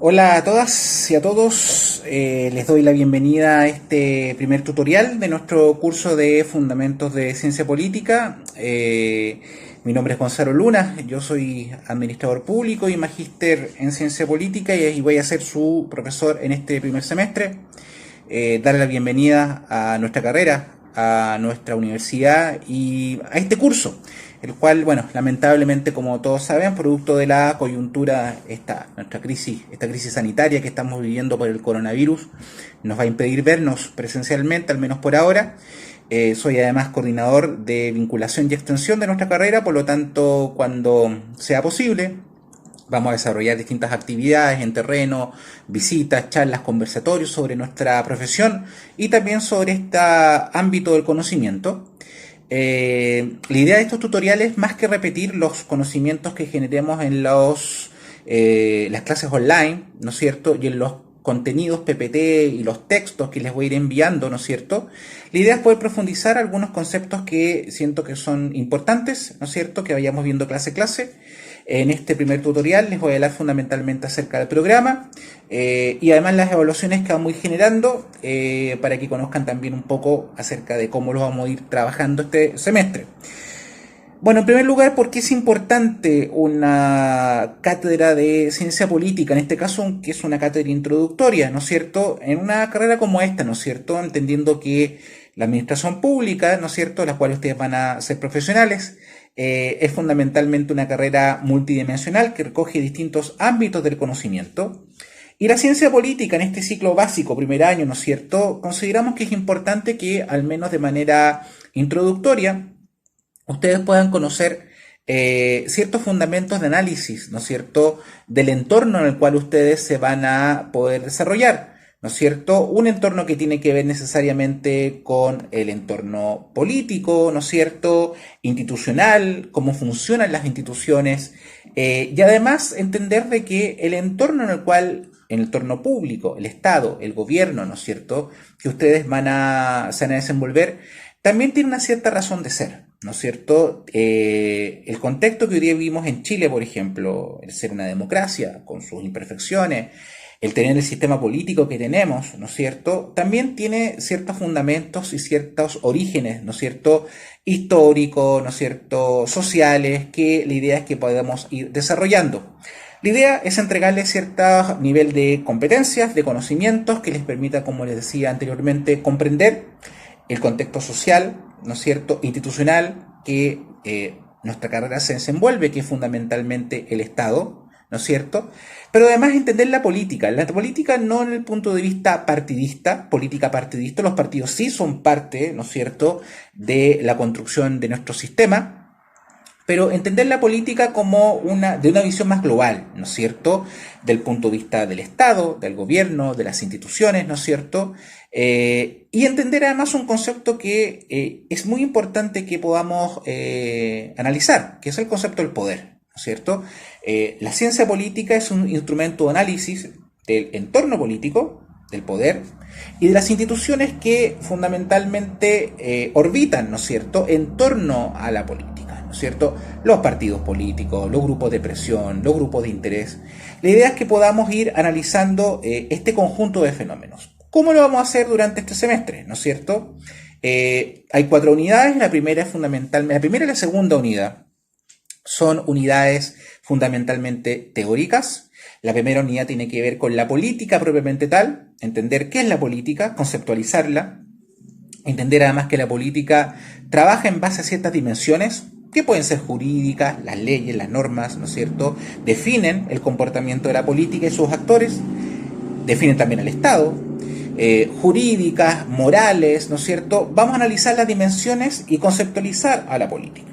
Hola a todas y a todos, les doy la bienvenida a este primer tutorial de nuestro curso de Fundamentos de Ciencia Política. Mi nombre es Gonzalo Luna, yo soy administrador público y magíster en Ciencia Política y voy a ser su profesor en este primer semestre. Darle la bienvenida a nuestra carrera, a nuestra universidad y a este curso, el cual, bueno, lamentablemente, como todos saben, producto de la coyuntura, esta crisis sanitaria que estamos viviendo por el coronavirus, nos va a impedir vernos presencialmente, al menos por ahora. Soy además coordinador de vinculación y extensión de nuestra carrera, por lo tanto, cuando sea posible, vamos a desarrollar distintas actividades en terreno, visitas, charlas, conversatorios sobre nuestra profesión y también sobre este ámbito del conocimiento. La idea de estos tutoriales, más que repetir los conocimientos que generemos en las clases online, ¿no es cierto? Y en los contenidos PPT y los textos que les voy a ir enviando, ¿no es cierto? La idea es poder profundizar algunos conceptos que siento que son importantes, ¿no es cierto? Que vayamos viendo clase a clase. En este primer tutorial les voy a hablar fundamentalmente acerca del programa y además las evaluaciones que vamos a ir generando para que conozcan también un poco acerca de cómo lo vamos a ir trabajando este semestre. Bueno, en primer lugar, ¿por qué es importante una cátedra de ciencia política? En este caso, que es una cátedra introductoria, ¿no es cierto? En una carrera como esta, ¿no es cierto? Entendiendo que la administración pública, ¿no es cierto?, la cual ustedes van a ser profesionales, es fundamentalmente una carrera multidimensional que recoge distintos ámbitos del conocimiento. Y la ciencia política en este ciclo básico, primer año, ¿no es cierto?, consideramos que es importante que, al menos de manera introductoria, ustedes puedan conocer ciertos fundamentos de análisis, ¿no es cierto?, del entorno en el cual ustedes se van a poder desarrollar, ¿no es cierto? Un entorno que tiene que ver necesariamente con el entorno político, ¿no es cierto?, institucional, cómo funcionan las instituciones, y además entender de que el entorno el entorno público, el Estado, el gobierno, ¿no es cierto?, que ustedes se van a desenvolver, también tiene una cierta razón de ser, ¿no es cierto? El contexto que hoy día vivimos en Chile, por ejemplo, el ser una democracia con sus imperfecciones, el tener el sistema político que tenemos, ¿no es cierto?, también tiene ciertos fundamentos y ciertos orígenes, ¿no es cierto?, históricos, ¿no es cierto?, sociales, que la idea es que podamos ir desarrollando. La idea es entregarles cierto nivel de competencias, de conocimientos que les permita, como les decía anteriormente, comprender el contexto social, ¿no es cierto?, institucional, que nuestra carrera se desenvuelve, que es fundamentalmente el Estado, ¿no es cierto?, pero además entender la política no en el punto de vista partidista, política partidista, los partidos sí son parte, ¿no es cierto?, de la construcción de nuestro sistema, pero entender la política como de una visión más global, ¿no es cierto?, del punto de vista del Estado, del gobierno, de las instituciones, ¿no es cierto?, y entender además un concepto que es muy importante que podamos analizar, que es el concepto del poder, ¿no es cierto? La ciencia política es un instrumento de análisis del entorno político, del poder, y de las instituciones que fundamentalmente orbitan, ¿no es cierto?, en torno a la política, ¿no es cierto?, los partidos políticos, los grupos de presión, los grupos de interés. La idea es que podamos ir analizando este conjunto de fenómenos. ¿Cómo lo vamos a hacer durante este semestre? ¿No es cierto? Hay 4 unidades, la primera es fundamentalmente, la primera y la segunda unidad son unidades fundamentalmente teóricas. La primera unidad tiene que ver con la política propiamente tal, entender qué es la política, conceptualizarla, entender además que la política trabaja en base a ciertas dimensiones, que pueden ser jurídicas, las leyes, las normas, ¿no es cierto?, definen el comportamiento de la política y sus actores, definen también el Estado, jurídicas, morales, ¿no es cierto? Vamos a analizar las dimensiones y conceptualizar a la política.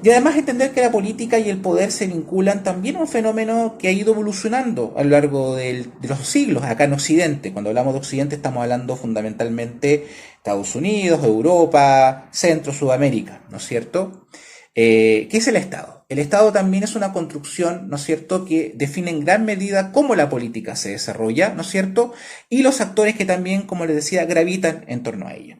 Y además entender que la política y el poder se vinculan también a un fenómeno que ha ido evolucionando a lo largo de los siglos acá en Occidente. Cuando hablamos de Occidente estamos hablando fundamentalmente Estados Unidos, Europa, Centro, Sudamérica, ¿no es cierto? ¿Qué es el Estado? El Estado también es una construcción, ¿no es cierto?, que define en gran medida cómo la política se desarrolla, ¿no es cierto?, y los actores que también, como les decía, gravitan en torno a ella.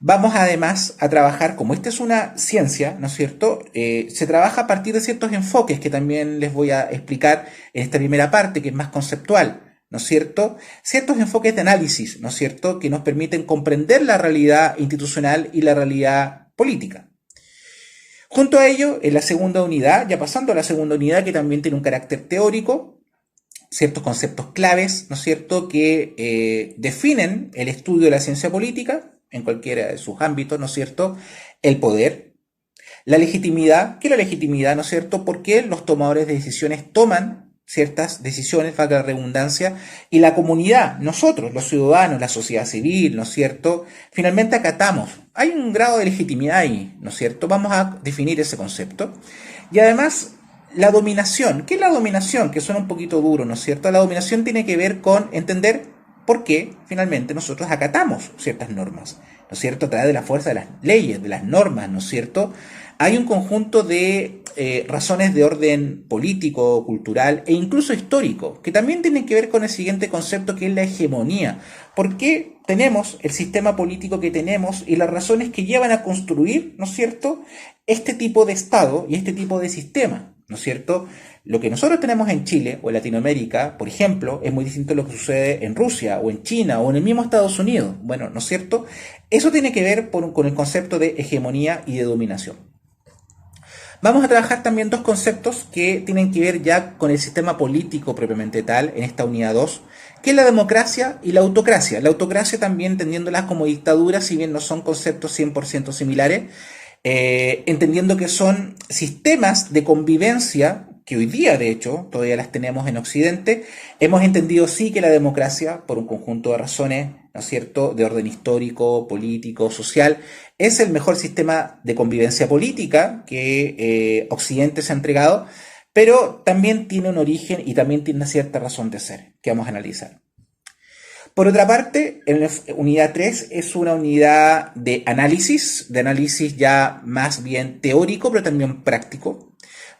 Vamos además a trabajar, como esta es una ciencia, ¿no es cierto? Se trabaja a partir de ciertos enfoques que también les voy a explicar en esta primera parte, que es más conceptual, ¿no es cierto? Ciertos enfoques de análisis, ¿no es cierto?, que nos permiten comprender la realidad institucional y la realidad política. Junto a ello, en la segunda unidad, ya pasando a la segunda unidad, que también tiene un carácter teórico, ciertos conceptos claves, ¿no es cierto?, que definen el estudio de la ciencia política en cualquiera de sus ámbitos, ¿no es cierto? El poder, la legitimidad, ¿qué es la legitimidad, ¿no es cierto? Porque los tomadores de decisiones toman ciertas decisiones, valga la redundancia, y la comunidad, nosotros, los ciudadanos, la sociedad civil, ¿no es cierto? Finalmente acatamos. Hay un grado de legitimidad ahí, ¿no es cierto? Vamos a definir ese concepto. Y además, la dominación. ¿Qué es la dominación? Que suena un poquito duro, ¿no es cierto? La dominación tiene que ver con entender por qué finalmente nosotros acatamos ciertas normas, ¿no es cierto? A través de la fuerza de las leyes, de las normas, ¿no es cierto? Hay un conjunto de razones de orden político, cultural e incluso histórico, que también tienen que ver con el siguiente concepto, que es la hegemonía. ¿Por qué tenemos el sistema político que tenemos y las razones que llevan a construir, ¿no es cierto?, este tipo de Estado y este tipo de sistema, ¿no es cierto? Lo que nosotros tenemos en Chile o en Latinoamérica, por ejemplo, es muy distinto a lo que sucede en Rusia o en China o en el mismo Estados Unidos. Bueno, ¿no es cierto? Eso tiene que ver con el concepto de hegemonía y de dominación. Vamos a trabajar también dos conceptos que tienen que ver ya con el sistema político propiamente tal, en esta unidad 2, que es la democracia y la autocracia. La autocracia también entendiéndola como dictadura, si bien no son conceptos 100% similares, entendiendo que son sistemas de convivencia que hoy día, de hecho, todavía las tenemos en Occidente. Hemos entendido sí que la democracia, por un conjunto de razones, ¿no es cierto?, de orden histórico, político, social, es el mejor sistema de convivencia política que Occidente se ha entregado, pero también tiene un origen y también tiene una cierta razón de ser, que vamos a analizar. Por otra parte, en la unidad 3 es una unidad de análisis ya más bien teórico, pero también práctico.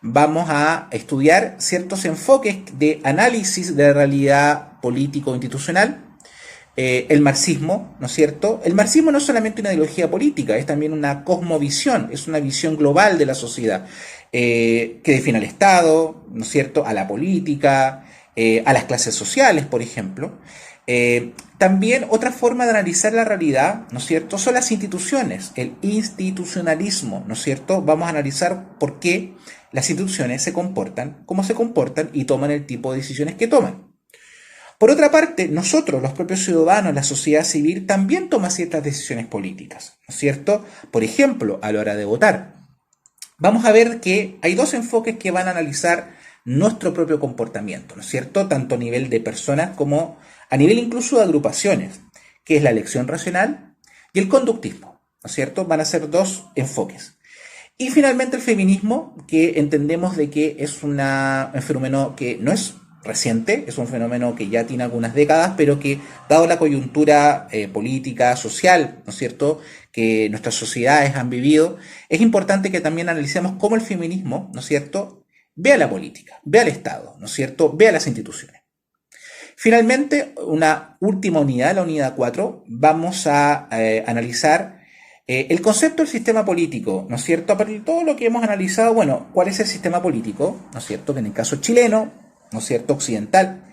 Vamos a estudiar ciertos enfoques de análisis de la realidad político-institucional. El marxismo, ¿no es cierto? El marxismo no es solamente una ideología política, es también una cosmovisión, es una visión global de la sociedad, que define al Estado, ¿no es cierto?, a la política, a las clases sociales, por ejemplo. También otra forma de analizar la realidad, ¿no es cierto?, son las instituciones, el institucionalismo, ¿no es cierto? Vamos a analizar por qué las instituciones se comportan como se comportan y toman el tipo de decisiones que toman. Por otra parte, nosotros, los propios ciudadanos, la sociedad civil, también toma ciertas decisiones políticas, ¿no es cierto? Por ejemplo, a la hora de votar. Vamos a ver que hay dos enfoques que van a analizar nuestro propio comportamiento, ¿no es cierto? Tanto a nivel de personas como a nivel incluso de agrupaciones, que es la elección racional y el conductismo, ¿no es cierto? Van a ser dos enfoques. Y finalmente el feminismo, que entendemos de que es un fenómeno que no es reciente, es un fenómeno que ya tiene algunas décadas, pero que dado la coyuntura política, social, ¿no es cierto?, que nuestras sociedades han vivido, es importante que también analicemos cómo el feminismo, ¿no es cierto?, ve a la política, ve al Estado, ¿no es cierto?, ve a las instituciones. Finalmente, una última unidad, la unidad 4, vamos a analizar el concepto del sistema político, ¿no es cierto? A partir de todo lo que hemos analizado, bueno, ¿cuál es el sistema político? ¿No es cierto? Que en el caso chileno, ¿no es cierto?, occidental,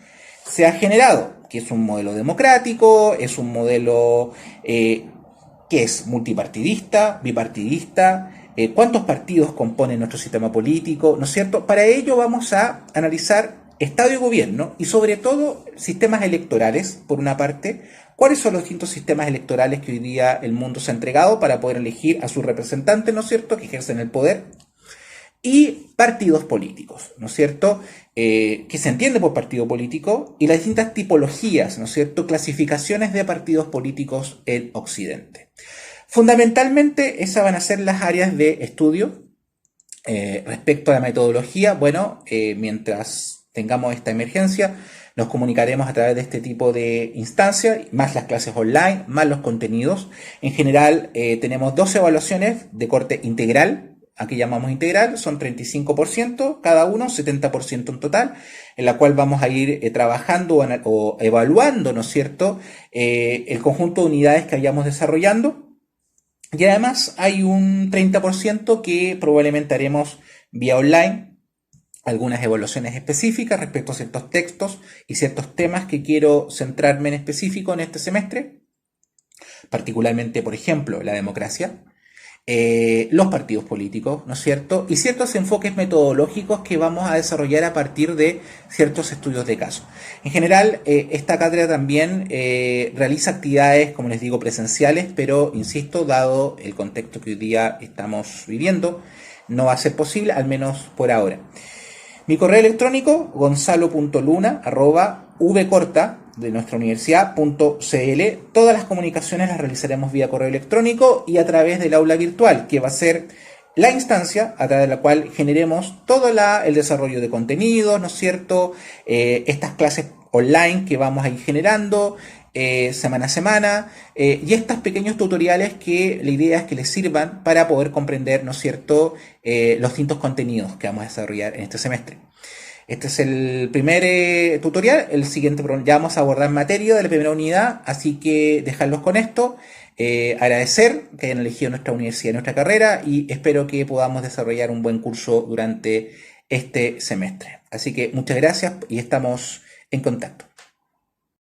se ha generado, que es un modelo democrático, es un modelo que es multipartidista, bipartidista, cuántos partidos componen nuestro sistema político, ¿no es cierto? Para ello vamos a analizar Estado y gobierno y sobre todo sistemas electorales, por una parte, cuáles son los distintos sistemas electorales que hoy día el mundo se ha entregado para poder elegir a sus representantes, ¿no es cierto?, que ejercen el poder, y partidos políticos, ¿no es cierto?, que se entiende por partido político, y las distintas tipologías, ¿no es cierto?, clasificaciones de partidos políticos en Occidente. Fundamentalmente, esas van a ser las áreas de estudio. Respecto a la metodología, bueno, mientras tengamos esta emergencia, nos comunicaremos a través de este tipo de instancias, más las clases online, más los contenidos. En general, tenemos 12 evaluaciones de corte integral. Aquí llamamos integral, son 35% cada uno, 70% en total, en la cual vamos a ir trabajando o evaluando, ¿no es cierto?, el conjunto de unidades que vayamos desarrollando. Y además hay un 30% que probablemente haremos vía online, algunas evaluaciones específicas respecto a ciertos textos y ciertos temas que quiero centrarme en específico en este semestre, particularmente, por ejemplo, la democracia, los partidos políticos, ¿no es cierto? Y ciertos enfoques metodológicos que vamos a desarrollar a partir de ciertos estudios de caso. En general, esta cátedra también realiza actividades, como les digo, presenciales, pero, insisto, dado el contexto que hoy día estamos viviendo, no va a ser posible, al menos por ahora. Mi correo electrónico, gonzalo.luna@vcorta de nuestra universidad.cl. Todas las comunicaciones las realizaremos vía correo electrónico y a través del aula virtual, que va a ser la instancia a través de la cual generemos todo el desarrollo de contenidos, ¿no es cierto? Estas clases online que vamos a ir generando semana a semana, y estos pequeños tutoriales que la idea es que les sirvan para poder comprender, ¿no es cierto?, los distintos contenidos que vamos a desarrollar en este semestre. Este es el primer tutorial. El siguiente ya vamos a abordar materia de la primera unidad, así que dejarlos con esto. Agradecer que hayan elegido nuestra universidad, nuestra carrera, y espero que podamos desarrollar un buen curso durante este semestre. Así que muchas gracias y estamos en contacto.